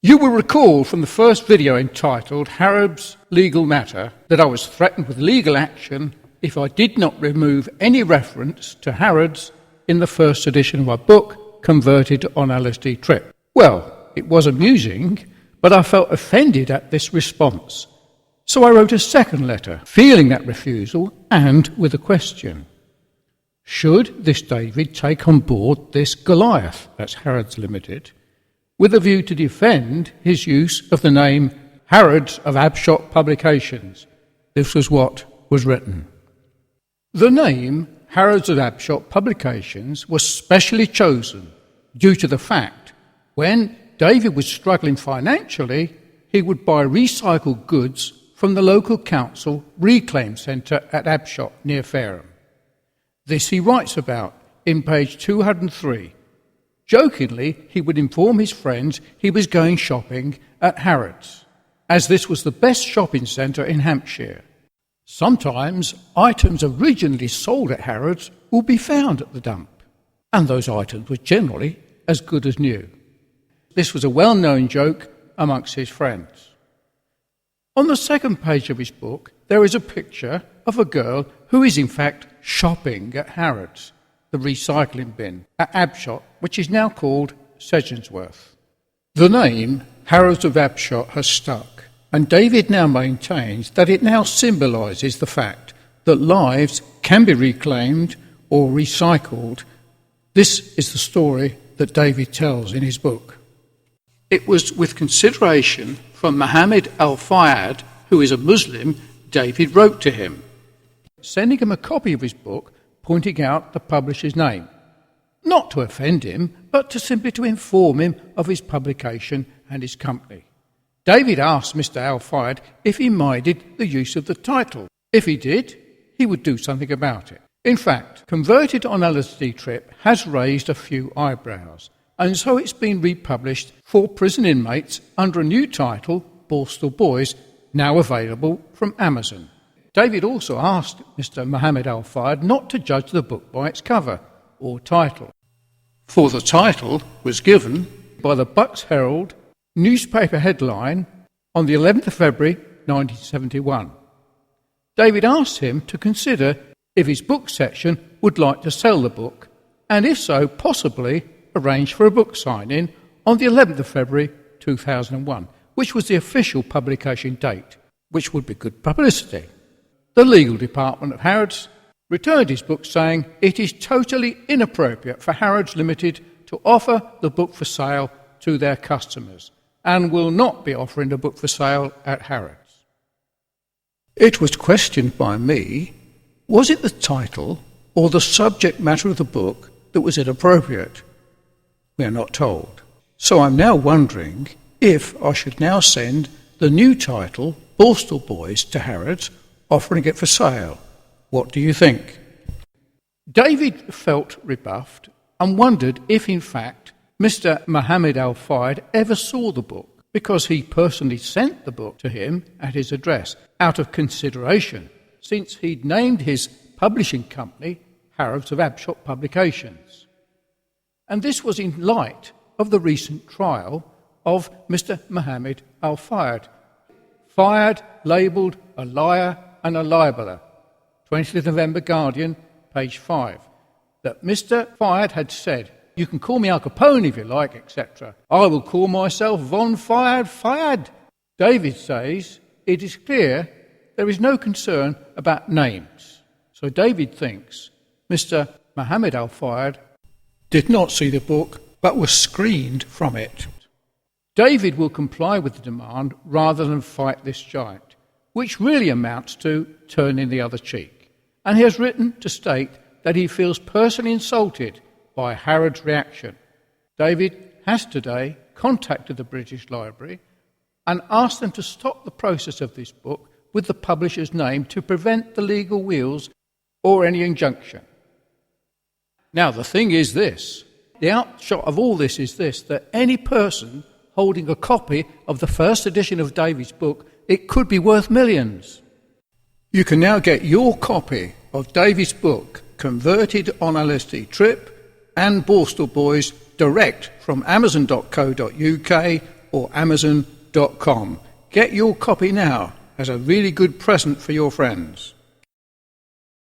You will recall from the first video entitled Harrods Legal Matter that I was threatened with legal action if I did not remove any reference to Harrods in the first edition of my book, Converted on LSD Trip. Well, it was amusing, but I felt offended at this response. So I wrote a second letter, feeling that refusal and with a question. Should this David take on board this Goliath, that's Harrods Limited, with a view to defend his use of the name Harrods of Abshott Publications? This was what was written. The name Harrods of Abshott Publications was specially chosen due to the fact when David was struggling financially, he would buy recycled goods from the local council reclaim centre at Abshott near Fareham. This he writes about in page 203. Jokingly, he would inform his friends he was going shopping at Harrods, as this was the best shopping centre in Hampshire. Sometimes items originally sold at Harrods would be found at the dump, and those items were generally as good as new. This was a well-known joke amongst his friends. On the second page of his book, there is a picture of a girl who is in fact shopping at Harrods, the recycling bin at Abshott, which is now called Sedgensworth. The name Harrods of Abshott has stuck, and David now maintains that it now symbolises the fact that lives can be reclaimed or recycled. This is the story that David tells in his book. It was with consideration from Muhammad al-Fayed, who is a Muslim, David wrote to him, sending him a copy of his book, pointing out the publisher's name, not to offend him, but simply to inform him of his publication and his company. David asked Mr. al-Fayed if he minded the use of the title. If he did, he would do something about it. In fact, Converted on LSD Trip has raised a few eyebrows, and so it's been republished for prison inmates under a new title, Borstal Boys, now available from Amazon. David also asked Mr. Muhammad al-Fayed not to judge the book by its cover or title, for the title was given by the Bucks Herald newspaper headline on the 11th of February 1971. David asked him to consider if his book section would like to sell the book, and if so, possibly arrange for a book signing on the 11th of February 2001, which was the official publication date, which would be good publicity. The legal department of Harrods returned his book saying it is totally inappropriate for Harrods Limited to offer the book for sale to their customers and will not be offering the book for sale at Harrods. It was questioned by me, was it the title or the subject matter of the book that was inappropriate? We are not told. So I'm now wondering if I should now send the new title, Borstal Boys, to Harrods, offering it for sale. What do you think? David felt rebuffed and wondered if, in fact, Mr. Muhammad al-Fayed ever saw the book, because he personally sent the book to him at his address out of consideration, since he'd named his publishing company Harrods of Abshott Publications. And this was in light of the recent trial of Mr. Muhammad al-Fayed, fired, labelled a liar and a libeller. 20th November Guardian, page 5, that Mr. Fayed had said, "You can call me Al Capone if you like, etc. I will call myself Von Fayed." David says it is clear there is no concern about names. So David thinks Mr. Muhammad al-Fayed did not see the book but was screened from it. David will comply with the demand rather than fight this giant, which really amounts to turning the other cheek. And he has written to state that he feels personally insulted by Harrods' reaction. David has today contacted the British Library and asked them to stop the process of this book with the publisher's name to prevent the legal wheels or any injunction. Now, the thing is this. The upshot of all this is this, that any person holding a copy of the first edition of David's book, it could be worth millions. You can now get your copy of David's book, Converted on LSD Trip, and Borstal Boys direct from amazon.co.uk or Amazon.com. Get your copy now as a really good present for your friends.